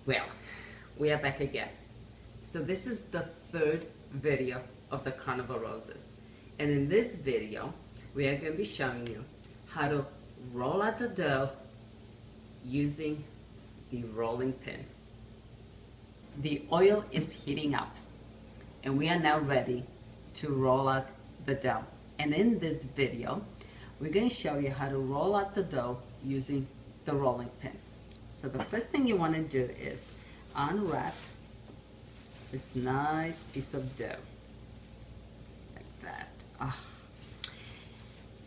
Well, we are back again. So this is the third video of the Carnival Roses. And in this video, we are going to be showing you how to roll out the dough using the rolling pin. The oil is heating up and we are now ready to roll out the dough. And in this video, we're going to show you how to roll out the dough using the rolling pin. So the first thing you want to do is unwrap this nice piece of dough, like that. Oh.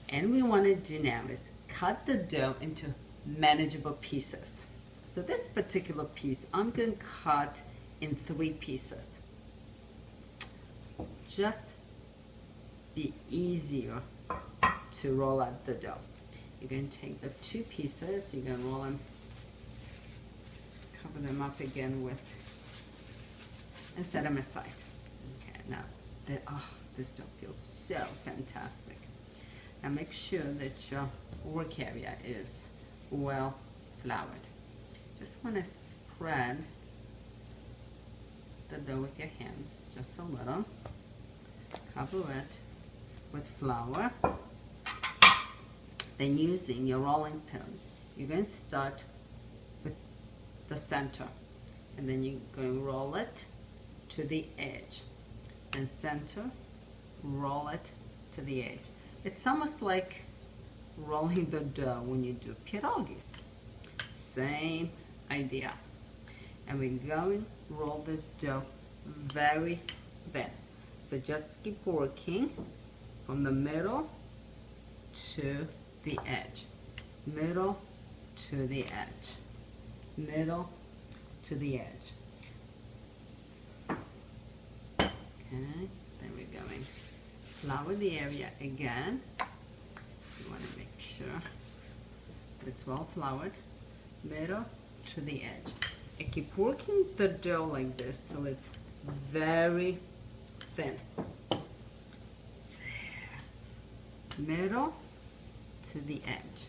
And we want to do now is cut the dough into manageable pieces. So this particular piece, I'm going to cut in 3 pieces. Just be easier to roll out the dough. You're going to take the 2 pieces, you're going to roll them, cover them up again with, and set them aside. Okay, now, this dough feels so fantastic. Now make sure that your work area is well floured. Just want to spread the dough with your hands, just a little. Cover it with flour. Then using your rolling pin, you're going to start with the center, and then you're going to roll it to the edge. Then center, roll it to the edge. It's almost like rolling the dough when you do pierogies. Same idea. And we're going to roll this dough very thin. So just keep working from the middle to the edge, middle to the edge, middle to the edge. Okay, then we're going flour the area again. You want to make sure it's well floured, middle to the edge. And keep working the dough like this till it's very thin. There. Middle to the edge,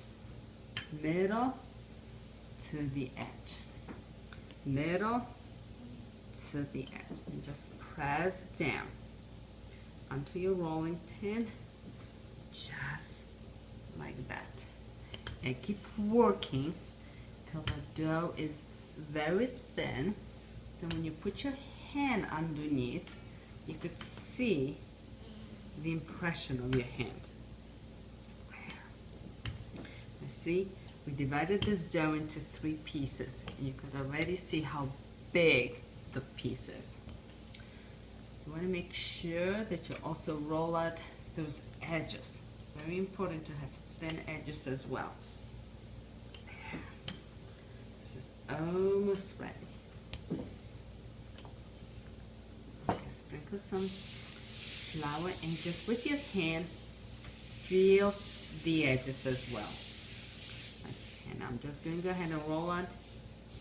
middle to the edge, middle to the edge, and just press down onto your rolling pin, just like that. And keep working till the dough is very thin, so when you put your hand underneath, you could see the impression of your hand. See, we divided this dough into 3 pieces. You could already see how big the piece is. You want to make sure that you also roll out those edges. Very important to have thin edges as well. This is almost ready. Okay, sprinkle some flour and just with your hand feel the edges as well. And I'm just going to go ahead and roll out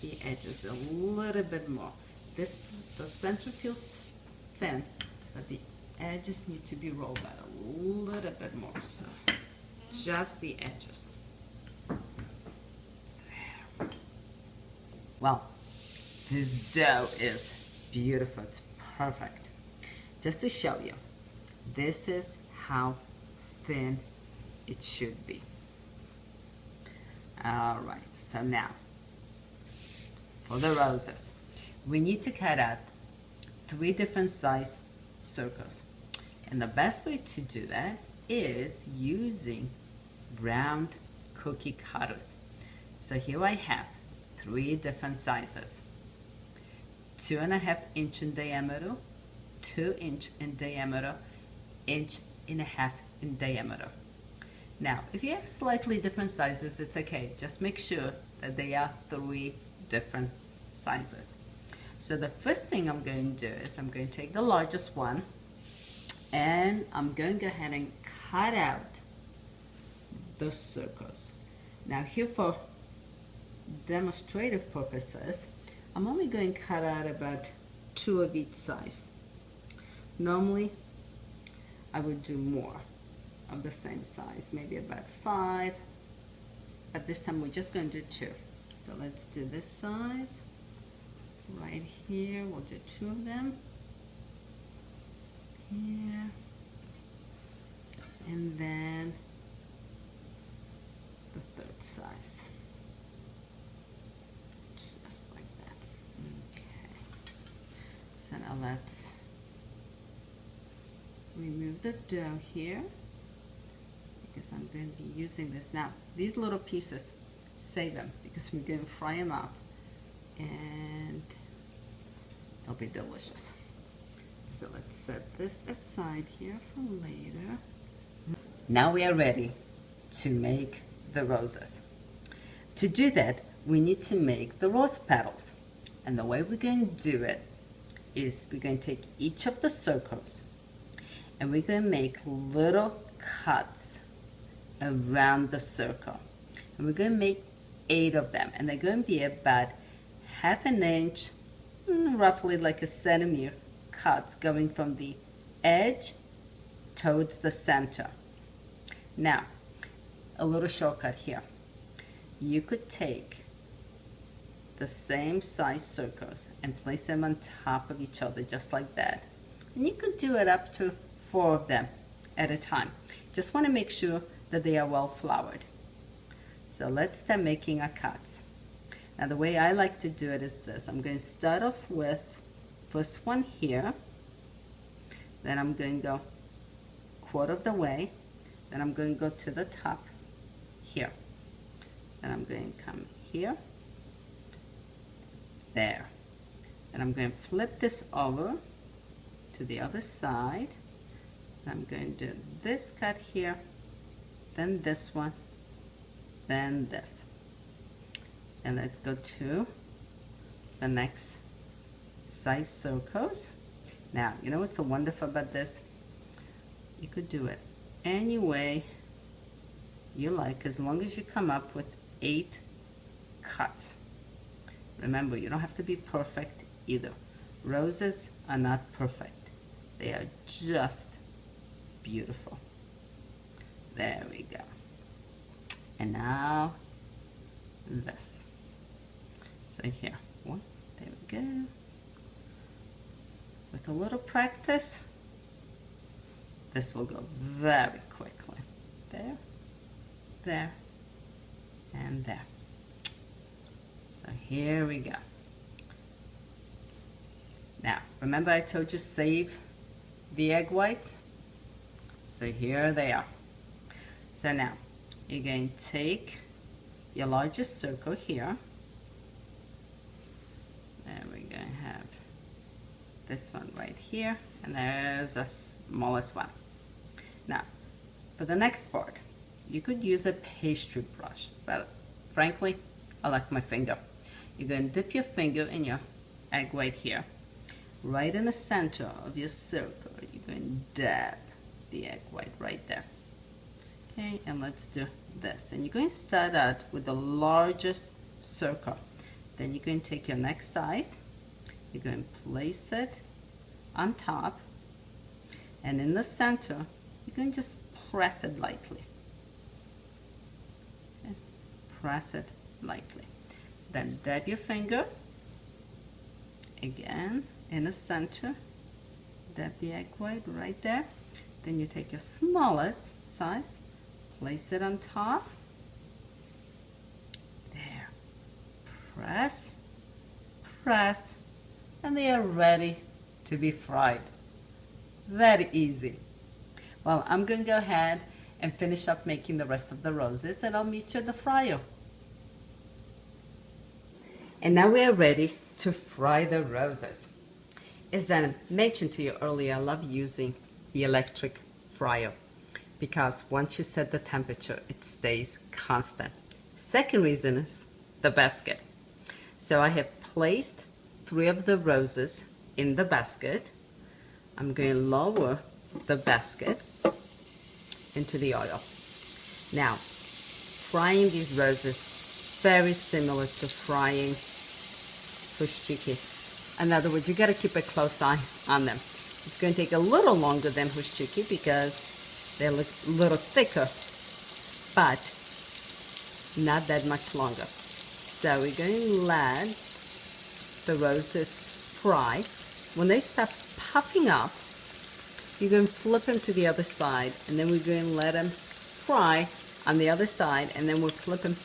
the edges a little bit more. The center feels thin, but the edges need to be rolled out a little bit more. So just the edges. There. Well, this dough is beautiful. It's perfect. Just to show you, this is how thin it should be. Alright, so now, for the roses, we need to cut out 3 different size circles. And the best way to do that is using round cookie cutters. So here I have 3 different sizes. 2.5 inch in diameter, 2 inch in diameter, 1.5 inch in diameter. Now, if you have slightly different sizes, it's okay. Just make sure that they are 3 different sizes. So the first thing I'm going to do is I'm going to take the largest one and I'm going to go ahead and cut out the circles. Now here for demonstrative purposes, I'm only going to cut out about 2 of each size. Normally, I would do more of the same size, maybe about 5, but this time we're just going to do 2. So let's do this size right here. We'll do 2 of them. Here. And then the 3rd size. Just like that. Okay. So now let's remove the dough here, because I'm going to be using this. Now, these little pieces, save them, because we're going to fry them up, and they'll be delicious. So let's set this aside here for later. Now we are ready to make the roses. To do that, we need to make the rose petals. And the way we're going to do it is we're going to take each of the circles and we're going to make little cuts around the circle. And we're going to make 8 of them, and they're going to be about 1/2 inch, roughly like a centimeter cuts going from the edge towards the center. Now, a little shortcut here. You could take the same size circles and place them on top of each other just like that. And you could do it up to 4 of them at a time. Just want to make sure that they are well floured. So let's start making our cuts. Now the way I like to do it is this. I'm going to start off with first one here. Then I'm going to go 1/4 of the way. Then I'm going to go to the top here. Then I'm going to come here, there. And I'm going to flip this over to the other side. I'm going to do this cut here, then this one, then this. And let's go to the next size circles. Now, you know what's so wonderful about this? You could do it any way you like, as long as you come up with 8 cuts. Remember, you don't have to be perfect either. Roses are not perfect. They are just beautiful. There we go. And now this. So here, one, there we go. With a little practice, this will go very quickly. There, there, and there. So here we go. Now, remember I told you save the egg whites? So here they are. So now, you're going to take your largest circle here. There we're going to have this one right here, and there's the smallest one. Now, for the next part, you could use a pastry brush, but frankly, I like my finger. You're going to dip your finger in your egg white here. Right in the center of your circle, you're going to dab the egg white right there. Okay, and let's do this. And you're going to start out with the largest circle. Then you're going to take your next size, you're going to place it on top, and in the center, you're going to just press it lightly. Okay. Press it lightly. Then dab your finger, again, in the center, dab the egg white right there. Then you take your smallest size, place it on top, there, press, press, and they are ready to be fried. Very easy. Well, I'm going to go ahead and finish up making the rest of the roses, and I'll meet you at the fryer. And now we are ready to fry the roses. As I mentioned to you earlier, I love using the electric fryer because once you set the temperature, it stays constant. Second reason is the basket. So I have placed 3 of the roses in the basket. I'm going to lower the basket into the oil. Now, frying these roses very similar to frying Chrusciki. In other words, you got to keep a close eye on them. It's going to take a little longer than Chrusciki because they're a little thicker, but not that much longer. So we're going to add the roses fry. When they start puffing up, you're going to flip them to the other side, and then we're going to let them fry on the other side, and then we'll flip them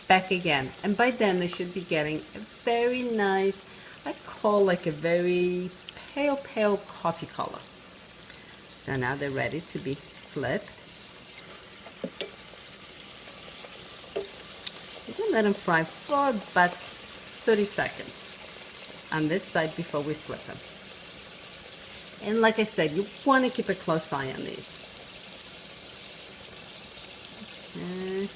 back again. And by then they should be getting a very nice, I call like a very pale coffee color. So now they're ready to be flipped. You can let them fry for about 30 seconds on this side before we flip them. And like I said, you want to keep a close eye on these. Let's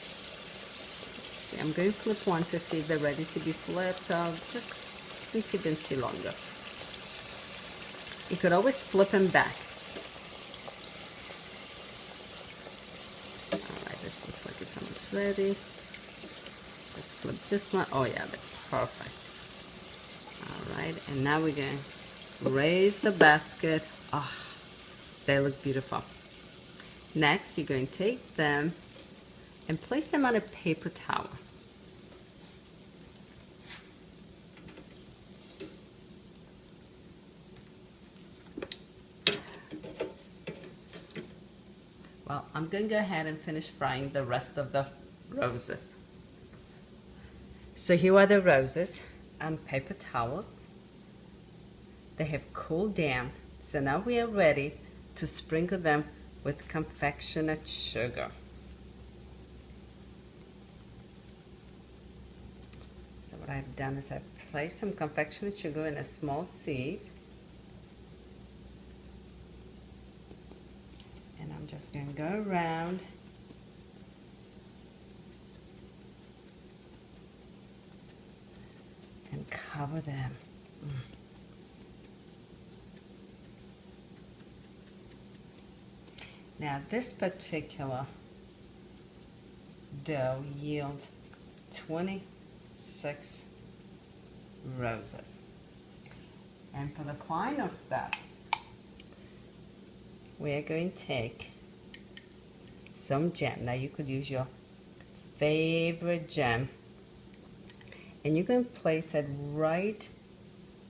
see, I'm going to flip one to see if they're ready to be flipped. Just since you've been too longer. You could always flip them back. Alright, this looks like it's almost ready. Let's flip this one. Oh yeah, they're perfect. Alright, and now we're going to raise the basket. Oh, they look beautiful. Next, you're going to take them and place them on a paper towel. Well, I'm going to go ahead and finish frying the rest of the roses. So here are the roses on paper towels. They have cooled down, so now we are ready to sprinkle them with confectionate sugar. So what I've done is I've placed some confectionate sugar in a small sieve, and I'm just going to go around and cover them. Now this particular dough yields 26 roses. And for the final step, we are going to take some jam. Now you could use your favorite jam, and you're going to place it right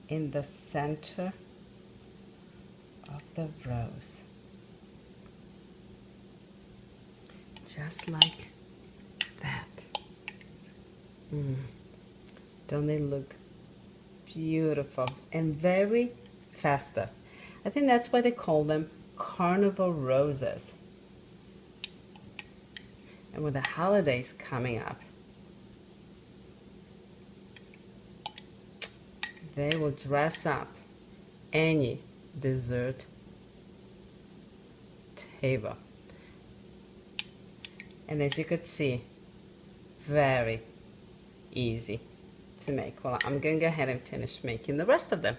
in the center of the rose. Just like that. Don't they look beautiful and very festive? I think that's why they call them Carnival Roses. And with the holidays coming up, they will dress up any dessert table. And as you could see, very easy to make. Well, I'm going to go ahead and finish making the rest of them.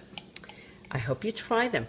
I hope you try them.